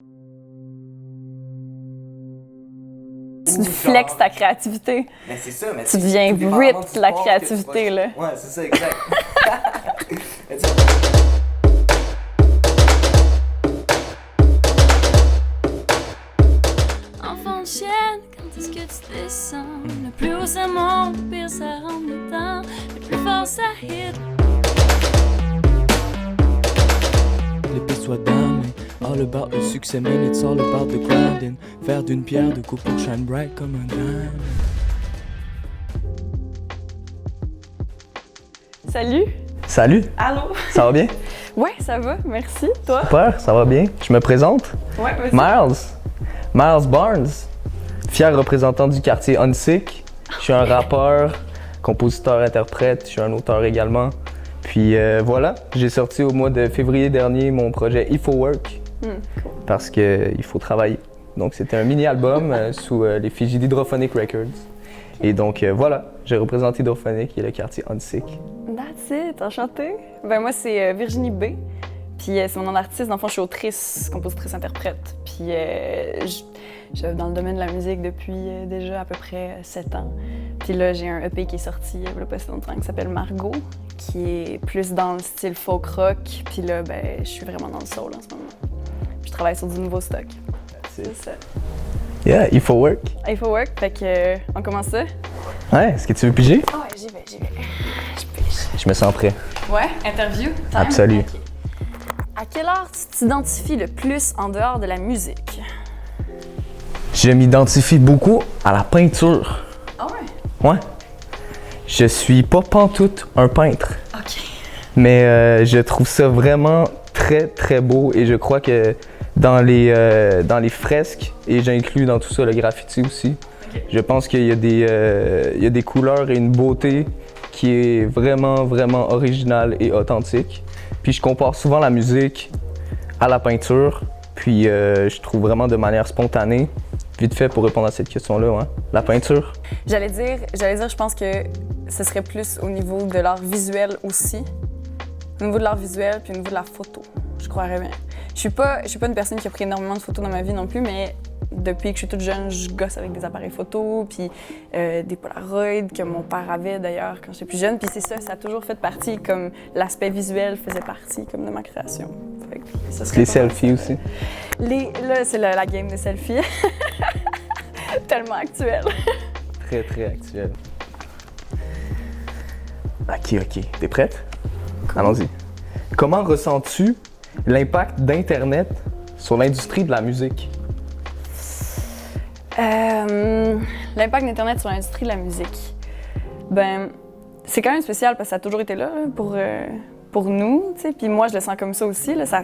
Tu flexes ta créativité. Mais c'est ça, mais tu deviens rip de la créativité, là. Ouais, c'est ça, exact. Enfant de chienne, quand est-ce que tu descends? Le plus haut ça monte, le pire ça rentre dedans, le plus fort ça hit. L'épée soit damnée, all about the succès, man, it's all about the grinding. Faire d'une pierre de coupe pour shine bright comme un diamond. Salut! Salut, Allô? ça va bien? Ouais, ça va, merci. Toi? Super, ça va bien. Je me présente. Ouais, vas-y. Miles Barnes, fier représentant du quartier Huntsick. Je suis un rappeur, compositeur, interprète, je suis un auteur également. Puis voilà, j'ai sorti au mois de février dernier mon projet Il faut work parce qu'il faut travailler. Donc c'était un mini-album sous l'effigie d'Hydrophonic Records. Et donc voilà, j'ai représenté Hydrophonic et le quartier Huntsick. That's it, enchantée. Ben moi, c'est Virginie B. Puis c'est mon nom d'artiste. Dans le fond, je suis autrice, compositrice, interprète. Puis je suis dans le domaine de la musique depuis déjà à peu près 7 ans. Puis là, j'ai un EP qui est sorti il y a pas si longtemps qui s'appelle Margot, qui est plus dans le style folk rock. Puis là, ben, je suis vraiment dans le soul en ce moment. Puis je travaille sur du nouveau stock. C'est ça. Yeah, il faut work. Il faut work, fait que on commence ça? Ouais, est-ce que tu veux piger? Ah ouais, j'y vais. Je pige. Je me sens prêt. Ouais, interview? Time? Absolu. Okay. À quel art tu t'identifies le plus en dehors de la musique? Je m'identifie beaucoup à la peinture. Ah ouais? Ouais. Je suis pas pantoute un peintre, OK. mais je trouve ça vraiment très très beau et je crois que dans les fresques, et j'inclus dans tout ça le graffiti aussi, je pense qu'il y a des couleurs et une beauté qui est vraiment vraiment originale et authentique. Puis je compare souvent la musique à la peinture, puis je trouve vraiment de manière spontanée. Vite fait pour répondre à cette question-là, hein? La peinture. J'allais dire, je pense que ce serait plus au niveau de l'art visuel aussi. Au niveau de l'art visuel, puis au niveau de la photo, je croirais bien. Je suis pas une personne qui a pris énormément de photos dans ma vie non plus, mais depuis que je suis toute jeune, je gosse avec des appareils photo, puis des Polaroids que mon père avait d'ailleurs quand j'étais plus jeune. Puis c'est ça a toujours fait partie, comme l'aspect visuel faisait partie comme de ma création. Fait que ça serait Les selfies aussi. Là, c'est la game des selfies. Tellement actuelle. Très très actuel. Ok. T'es prête? Cool. Allons-y. Comment ressens-tu l'impact d'Internet sur l'industrie de la musique? L'impact d'Internet sur l'industrie de la musique. Ben, c'est quand même spécial parce que ça a toujours été là pour nous, tu sais. Puis moi, je le sens comme ça aussi, là, ça a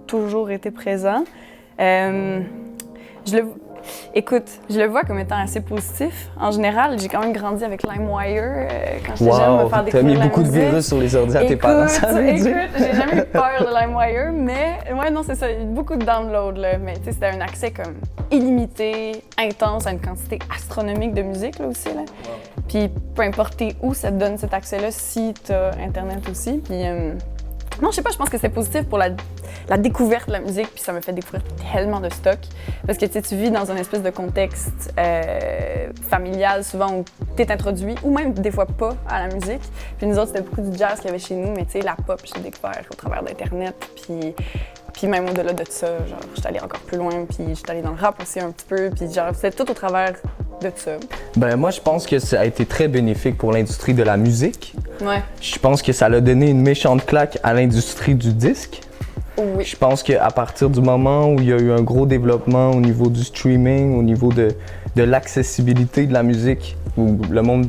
toujours été présent. Écoute, je le vois comme étant assez positif. En général, j'ai quand même grandi avec LimeWire quand j'étais jeune, me faire découvrir t'as mis la beaucoup musique. de virus sur les ordi à tes parents, ça veut dire? Écoute, j'ai jamais eu peur de LimeWire, mais ouais, non, c'est ça, il y a eu beaucoup de downloads, là. Mais tu sais, c'était un accès comme illimité, intense, à une quantité astronomique de musique, là, aussi, là. Wow. Puis peu importe où, ça te donne cet accès-là si t'as Internet aussi. Puis non, je sais pas, je pense que c'est positif pour la découverte de la musique, puis ça me fait découvrir tellement de stock. Parce que tu vis dans un espèce de contexte familial, souvent où t'es introduit, ou même des fois pas à la musique. Puis nous autres, c'était beaucoup du jazz qu'il y avait chez nous, mais tu sais, la pop, je l'ai découvert au travers d'Internet. Puis même au-delà de ça, genre, j'étais allée encore plus loin, puis j'étais allée dans le rap aussi un petit peu, puis genre, c'était tout au travers de ça. Ben moi, je pense que ça a été très bénéfique pour l'industrie de la musique. Ouais. Je pense que ça l'a donné une méchante claque à l'industrie du disque. Oui. Je pense qu'à partir du moment où il y a eu un gros développement au niveau du streaming, au niveau de l'accessibilité de la musique, où le monde,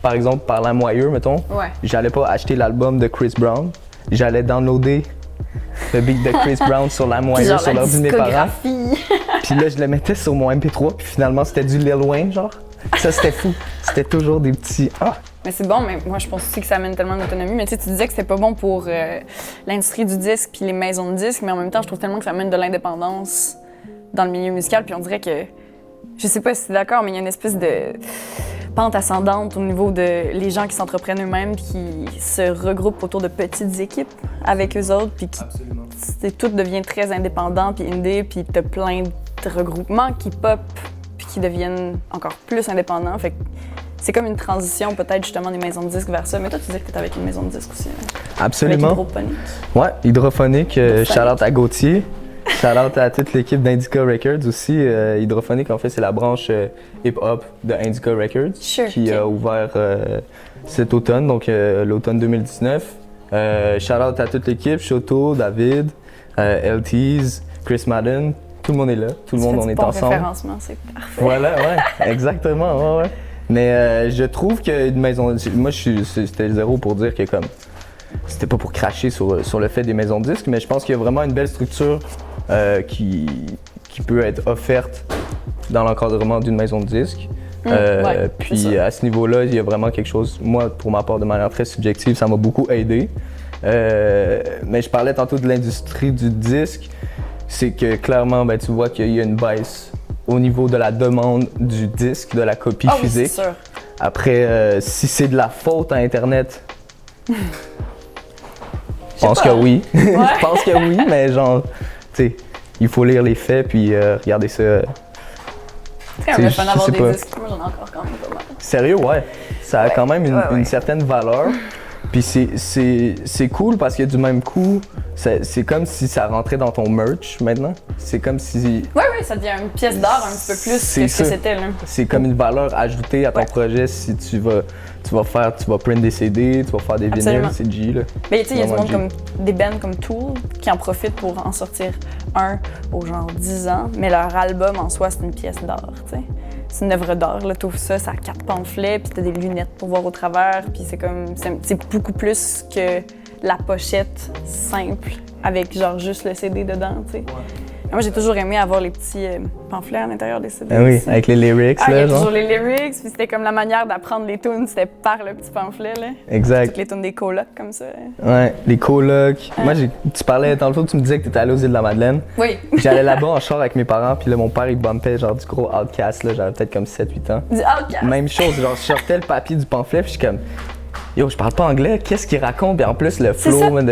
par exemple, par LimeWire, mettons, j'allais pas acheter l'album de Chris Brown, j'allais downloader le beat de Chris Brown sur LimeWire sur l'ordi de mes parents. Puis là, je le mettais sur mon MP3, puis finalement, c'était du Lil Wayne, genre. Ça, c'était fou. C'était toujours des petits « Ah! » Mais c'est bon, mais moi, je pense aussi que ça amène tellement d'autonomie. Mais tu sais, tu disais que c'était pas bon pour l'industrie du disque puis les maisons de disques, mais en même temps, je trouve tellement que ça amène de l'indépendance dans le milieu musical. Puis on dirait que, je sais pas si t'es d'accord, mais il y a une espèce de pente ascendante au niveau de les gens qui s'entreprennent eux-mêmes, qui se regroupent autour de petites équipes avec eux autres, puis qui tout devient très indépendant, puis indé, puis t'as plein de regroupements qui pop, puis qui deviennent encore plus indépendants. Fait que c'est comme une transition peut-être justement des maisons de disques vers ça. Mais toi, tu disais que t'étais avec une maison de disques aussi. Absolument. Avec Hydrophonique. Ouais, Hydrophonique, Hydrophonique. shout-out à Gauthier. Shout-out à toute l'équipe d'Indica Records aussi. Hydrophonique, en fait, c'est la branche hip-hop de Indica Records Sure, qui ok. a ouvert cet automne, donc l'automne 2019. Shout-out à toute l'équipe, Shoto, David, LTs, Chris Madden. Tout le monde est là, tout le monde, on est bon ensemble. référencement, c'est parfait. Voilà, ouais, exactement, ouais. Mais je trouve qu'une maison... Moi, c'était zéro pour dire que comme... C'était pas pour cracher sur le fait des maisons de disques, mais je pense qu'il y a vraiment une belle structure qui peut être offerte dans l'encadrement d'une maison de disques. Ouais, puis c'est ça. à ce niveau-là, il y a vraiment quelque chose, moi, pour ma part, de manière très subjective, ça m'a beaucoup aidé. Mais je parlais tantôt de l'industrie du disque, c'est que clairement, ben, tu vois qu'il y a une baisse au niveau de la demande du disque, de la copie Ah oui, physique. c'est sûr. Après, si c'est de la faute à Internet, je pense pas. que oui. Ouais. Je pense que oui, mais genre, tu sais, il faut lire les faits puis regarder ça. C'est Tu un sais, fun je d'avoir sais des pas. disques. Moi, j'en ai encore quand même pas mal. Sérieux, ouais. Ça a Ouais. quand même une, Ouais, ouais. une certaine valeur. Puis c'est cool parce que du même coup, c'est comme si ça rentrait dans ton merch maintenant. C'est comme si Ouais, ça devient une pièce d'art un petit peu plus C'est que ce que ça. c'était, là. c'est comme une valeur ajoutée à ton Ouais. projet si tu vas print des CD, tu vas faire des Absolument. vinyles, c'est G là. Mais tu sais, il y a du Vraiment monde comme des bands comme Tool qui en profitent pour en sortir un aux genre 10 ans, mais leur album en soi, c'est une pièce d'art, tu sais. C'est une œuvre d'art, là, tout ça, ça a 4 pamphlets, puis t'as des lunettes pour voir au travers, puis c'est beaucoup plus que la pochette simple avec genre juste le CD dedans, tu sais. Moi, j'ai toujours aimé avoir les petits pamphlets à l'intérieur des CD. Ah oui, aussi. avec les lyrics Il y là, a genre. toujours les lyrics, puis c'était comme la manière d'apprendre les tunes, c'était par le petit pamphlet, là. Exact. Toutes les tunes des colocs, comme ça. Ouais, les colocs. Moi, tu parlais tantôt, tu me disais que tu étais allé aux îles de la Madeleine. Oui. J'allais là-bas en char avec mes parents, puis là, mon père, il bumpait genre du gros Outcast, là, j'avais peut-être comme 7-8 ans. Du Outcast. Même chose, genre, je sortais le papier du pamphlet, puis je suis comme, yo, je parle pas anglais, qu'est-ce qu'il raconte? Puis en plus, le C'est flow ça. man,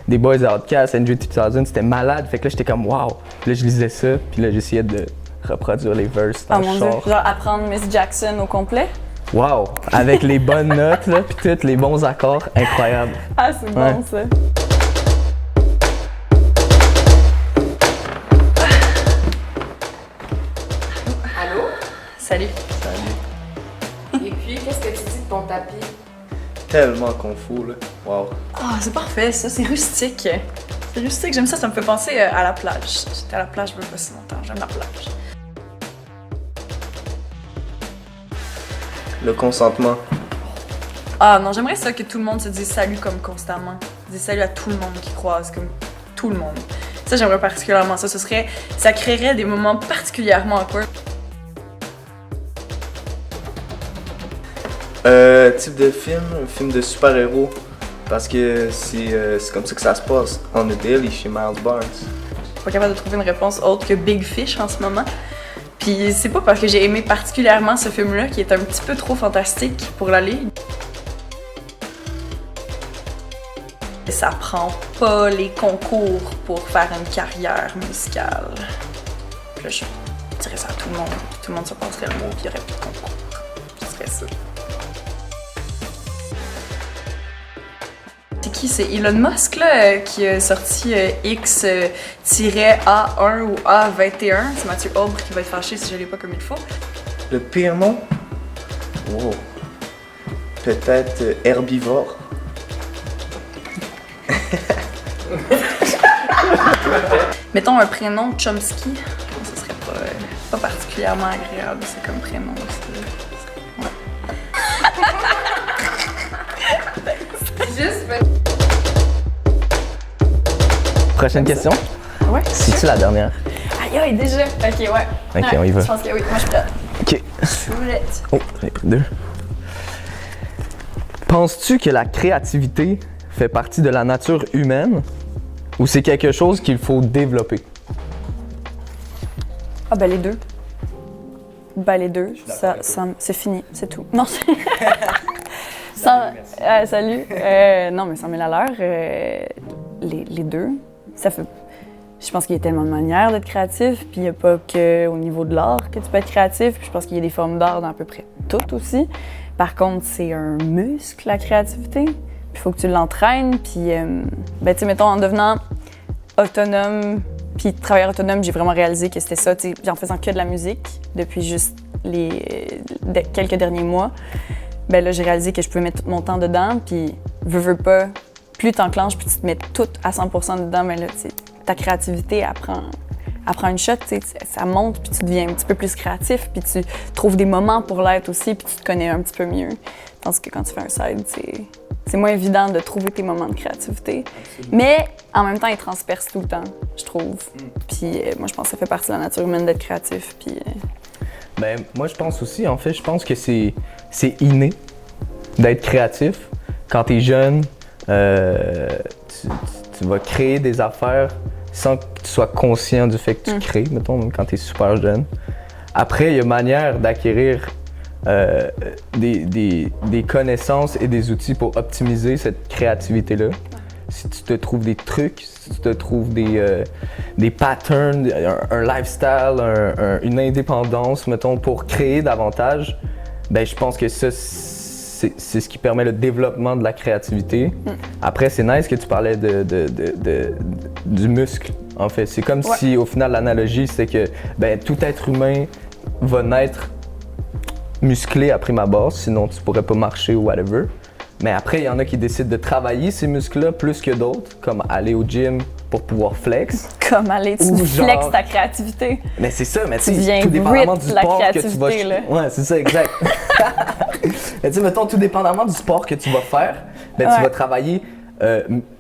des boys de Outcast, Andrew 2000, c'était malade. Fait que là, j'étais comme, wow. Puis là, je lisais ça, puis là, j'essayais de reproduire les verses dans Oh mon le dieu, char. genre apprendre Miss Jackson au complet. Wow! Avec les bonnes notes, là, puis tous les bons accords, incroyable. Ah, c'est Ouais. bon ça. Allô? Salut. Et puis, qu'est-ce que tu dis de ton tapis? Tellement confus, là. Wow. Ah, c'est parfait ça, c'est rustique. C'est rustique, j'aime ça, ça me fait penser à la plage. J'étais à la plage il y a pas si longtemps, j'aime la plage. Le consentement. Ah non, j'aimerais ça que tout le monde se dise salut comme constamment. Dise salut à tout le monde qui croise, comme tout le monde. Ça, j'aimerais particulièrement ça. Ça créerait des moments particulièrement awkward. Type de film, un film de super-héros. Parce que c'est comme ça que ça se passe on the daily chez Miles Barnes. Je suis pas capable de trouver une réponse autre que Big Fish en ce moment. Puis c'est pas parce que j'ai aimé particulièrement ce film-là qui est un petit peu trop fantastique pour la ligue. Ça prend pas les concours pour faire une carrière musicale. Puis là, je dirais ça à tout le monde. Puis tout le monde se passerait le mot, puis il y aurait plus de concours. Ce serait ça. C'est qui? C'est Elon Musk là, qui a sorti X-A1 ou A21. C'est Mathieu Aubre qui va être fâché si je l'ai pas comme il faut. Le pire nom? Wow. Peut-être herbivore. Mettons un prénom Chomsky. Ce serait pas particulièrement agréable, c'est comme prénom. Juste, Prochaine question. Ouais. C'est-tu la dernière? Aïe, aïe, déjà. Ok, ouais. Ok, Ouais, on y va. Je pense que oui. Moi, je suis prête. Ok. Je suis prête. Oh, j'en ai pris deux. Penses-tu que la créativité fait partie de la nature humaine ou c'est quelque chose qu'il faut développer? Ah, ben les deux. Ben les deux. C'est fini, c'est tout. Non, c'est. Salut. Non, mais 100 000 à l'heure. Les deux. Je pense qu'il y a tellement de manières d'être créatif, puis il n'y a pas qu'au niveau de l'art que tu peux être créatif, puis je pense qu'il y a des formes d'art dans à peu près tout aussi. Par contre, c'est un muscle, la créativité, puis il faut que tu l'entraînes, puis, ben, tu sais, mettons, en devenant autonome, puis travailleur autonome, j'ai vraiment réalisé que c'était ça, tu sais, puis en faisant que de la musique depuis juste quelques derniers mois, ben là, j'ai réalisé que je pouvais mettre tout mon temps dedans, puis veux pas, plus t'enclenches, puis tu te mets tout à 100% dedans, mais là, tu sais, ta créativité apprend une shot, ça monte, puis tu deviens un petit peu plus créatif, puis tu trouves des moments pour l'être aussi, puis tu te connais un petit peu mieux. Tandis que quand tu fais un side, c'est moins évident de trouver tes moments de créativité. Absolument. Mais en même temps, ils transpercent tout le temps, je trouve. Puis moi, je pense que ça fait partie de la nature humaine d'être créatif. Puis, Ben, moi, je pense aussi, en fait, je pense que c'est inné d'être créatif. Quand tu es jeune, tu vas créer des affaires sans que tu sois conscient du fait que tu crées, mettons, même quand tu es super jeune. Après, il y a manière d'acquérir des connaissances et des outils pour optimiser cette créativité-là. Ouais. Si tu te trouves des trucs, si tu te trouves des patterns, un lifestyle, une indépendance, mettons, pour créer davantage, ben je pense que ça, c'est ce qui permet le développement de la créativité. Après, c'est nice que tu parlais du muscle, en fait. C'est comme si, au final, l'analogie, c'est que ben, tout être humain va naître musclé à prime abord, sinon tu pourrais pas marcher ou whatever. Mais après, il y en a qui décident de travailler ces muscles-là plus que d'autres, comme aller au gym pour pouvoir flex. Comme aller, tu flexes ta créativité. Mais c'est ça, mais tu sais, tout dépendamment du sport que tu vas... Là. Ouais, c'est ça, exact. Mais tu sais, mettons, tout dépendamment du sport que tu vas faire, ben, tu vas travailler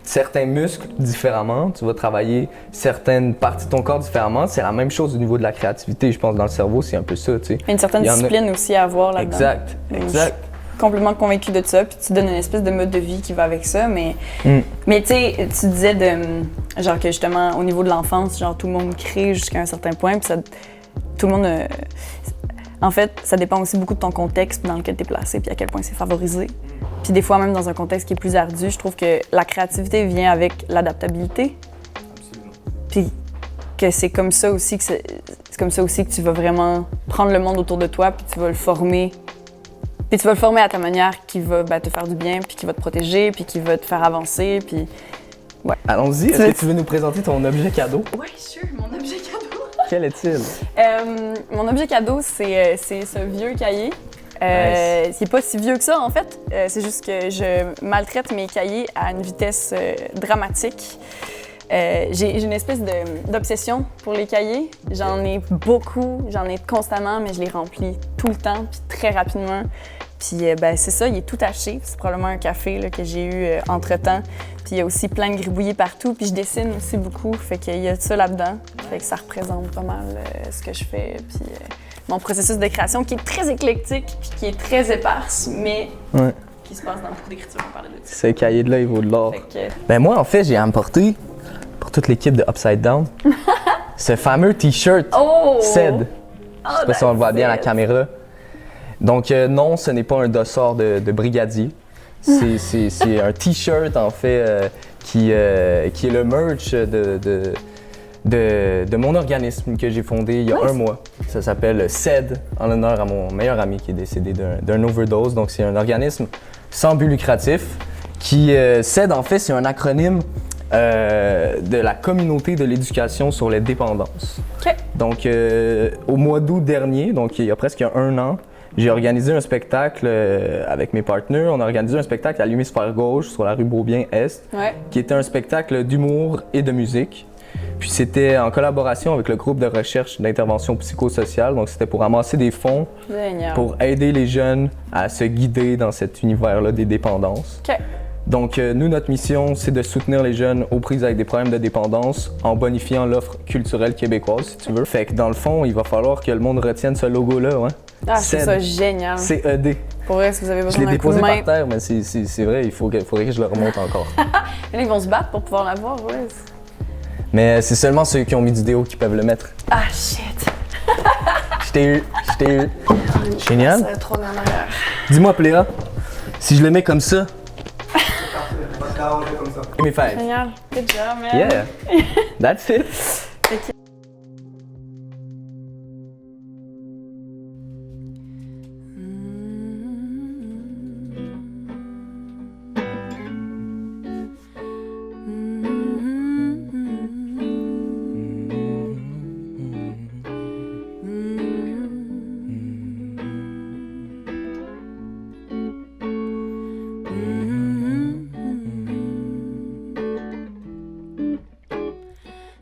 certains muscles différemment, tu vas travailler certaines parties de ton corps différemment. C'est la même chose au niveau de la créativité, je pense, dans le cerveau, c'est un peu ça, tu sais. Une certaine discipline aussi à avoir là-dedans. Exact. Complètement convaincu de ça, puis tu donnes une espèce de mode de vie qui va avec ça, mais tu sais, tu disais genre que justement au niveau de l'enfance, genre tout le monde crée jusqu'à un certain point, puis tout le monde, en fait, ça dépend aussi beaucoup de ton contexte dans lequel tu es placé, puis à quel point c'est favorisé. Puis des fois même dans un contexte qui est plus ardu, je trouve que la créativité vient avec l'adaptabilité. Absolument. Puis que c'est comme ça aussi que tu vas vraiment prendre le monde autour de toi, puis tu vas le former. Puis tu vas le former à ta manière qui va te faire du bien, puis qui va te protéger, puis qui va te faire avancer, puis ouais. Allons-y, est-ce que tu veux nous présenter ton objet cadeau? Oui, sûr, mon objet cadeau. Quel est-il? Mon objet cadeau, c'est ce vieux cahier. Nice. C'est pas si vieux que ça, en fait. C'est juste que je maltraite mes cahiers à une vitesse dramatique. J'ai une espèce d'obsession pour les cahiers. J'en ai beaucoup, j'en ai constamment, mais je les remplis tout le temps, puis très rapidement. Puis ben, c'est ça, il est tout taché. C'est probablement un café là, que j'ai eu entre-temps. Puis il y a aussi plein de gribouillis partout. Puis je dessine aussi beaucoup, fait qu'il y a ça là-dedans. Fait que ça représente pas mal ce que je fais. Puis mon processus de création qui est très éclectique, puis qui est très éparse, mais qui se passe dans beaucoup d'écriture. On parlait de ça. Ce cahier-là, il vaut de l'or. Ben moi, en fait, j'ai apporté pour toute l'équipe de Upside Down ce fameux T-shirt SED. Je sais pas si on le voit bien à la caméra. Donc non, ce n'est pas un dossard de brigadier. C'est un T-shirt en fait qui est le merch de mon organisme que j'ai fondé il y a un mois. Ça s'appelle SED, en l'honneur à mon meilleur ami qui est décédé d'un overdose. Donc c'est un organisme sans but lucratif qui SED en fait c'est un acronyme de la communauté de l'éducation sur les dépendances. Okay. Donc au mois d'août dernier, donc il y a presque un an, j'ai organisé un spectacle avec mes partenaires. On a organisé un spectacle à l'hémisphère gauche sur la rue Beaubien-Est, qui était un spectacle d'humour et de musique. Puis c'était en collaboration avec le groupe de recherche d'intervention psychosociale. Donc c'était pour ramasser des fonds pour aider les jeunes à se guider dans cet univers-là des dépendances. Okay. Donc nous, notre mission, c'est de soutenir les jeunes aux prises avec des problèmes de dépendance en bonifiant l'offre culturelle québécoise, si tu veux. Fait que dans le fond, il va falloir que le monde retienne ce logo-là, ouais. Ah, c'est ça génial. CED. Pour vrai, si vous avez besoin d'un coup de main. Je l'ai déposé par terre, mais c'est vrai, faudrait que je le remonte encore. Là, ils vont se battre pour pouvoir l'avoir, ouais. Mais c'est seulement ceux qui ont mis du déo qui peuvent le mettre. Ah, shit! Je t'ai eu. Génial. Ça trop en arrière. Dis-moi, Pléa, si je le mets comme ça. On va s'arranger comme ça. Give me 5. Génial. Good job, man. Yeah. That's it.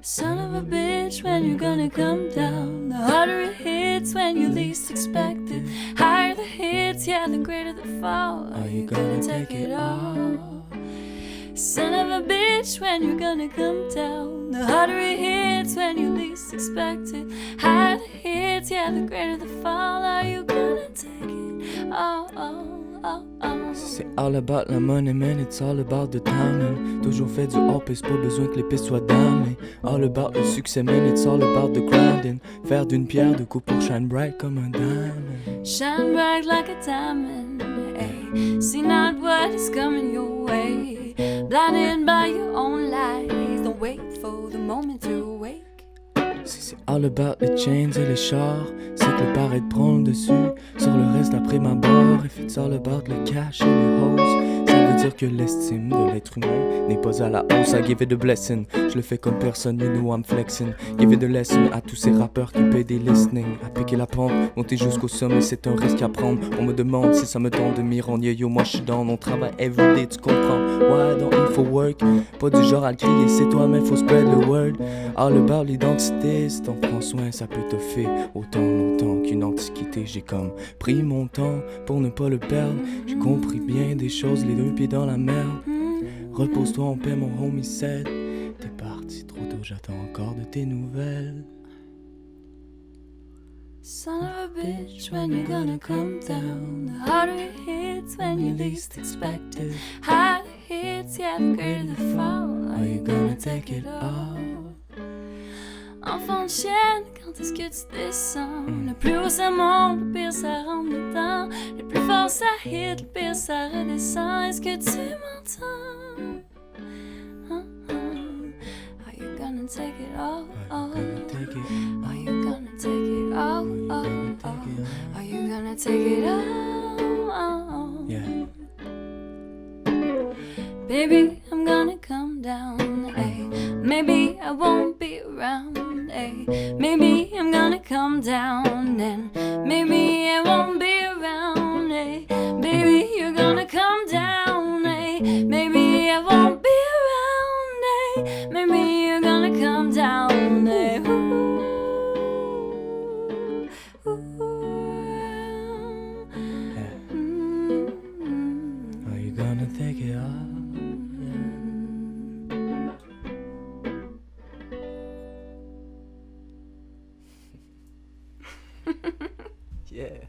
Son of a bitch, when you're gonna come down? The harder it hits when you least expect it. Higher the hits, yeah, the greater the fall. Are you gonna take it all? Son of a bitch, when you're gonna come down? The harder it hits when you least expect it. Higher the hits, yeah, the greater the fall. Are you gonna take it all? C'est all about la money, man, it's all about the timing. Toujours fait du hop et c'est pas besoin que les pistes soient damnées. All about le succès, man, it's all about the grinding. Faire d'une pierre deux coups pour shine bright comme un diamond. Shine bright like a diamond, ay. See not what is coming your way. Blinded by your own lies. Don't wait for the moment to awake. C'est all about les chains et les chars. C'est que le paraître prend le dessus sur le reste après ma barre. If it's all about le cash et les hoes, ça veut dire que l'estime de l'être humain n'est pas à la hausse. I give it a blessing, je le fais comme personne, you know I'm flexing. Give it a lesson à tous ces rappeurs qui paient des listening. À piquer la pente, monter jusqu'au sommet, c'est un risque à prendre. On me demande si ça me tente de m'y rendre. Yo, moi j'suis down, on travaille everyday, tu comprends. Ouais, dans il faut work, pas du genre à le crier, c'est toi, mais faut spread the word. All about l'identité, si t'en prends soin, ça peut te faire autant longtemps qu'une antiquité. J'ai comme pris mon temps pour ne pas le perdre. J'ai compris bien des choses, les deux pieds dans la merde. Repose-toi en paix, mon homie said. T'es parti trop tôt, j'attends encore de tes nouvelles. Son of a bitch, when you gonna come down? The harder it hits when you least expect it. Higher the hits, yeah, the greater the fall. Are you gonna take it all? Enfant de chienne, quand est-ce que tu descends? Le plus haut ça monte, le pire ça rentre dedans. Le plus fort ça hit, le pire ça redescend. Est-ce que tu m'entends? Are you gonna take it all? Are you gonna take it all? Are you gonna take it all? Yeah. Baby, I'm gonna come down, ay. Maybe I won't be around, ay. Maybe I'm gonna come down and maybe I won't be around, ay. Baby, you're gonna come down, ay. Maybe I won't be around, ay. Maybe you're gonna come down, ay. Are you gonna take it all? Yeah.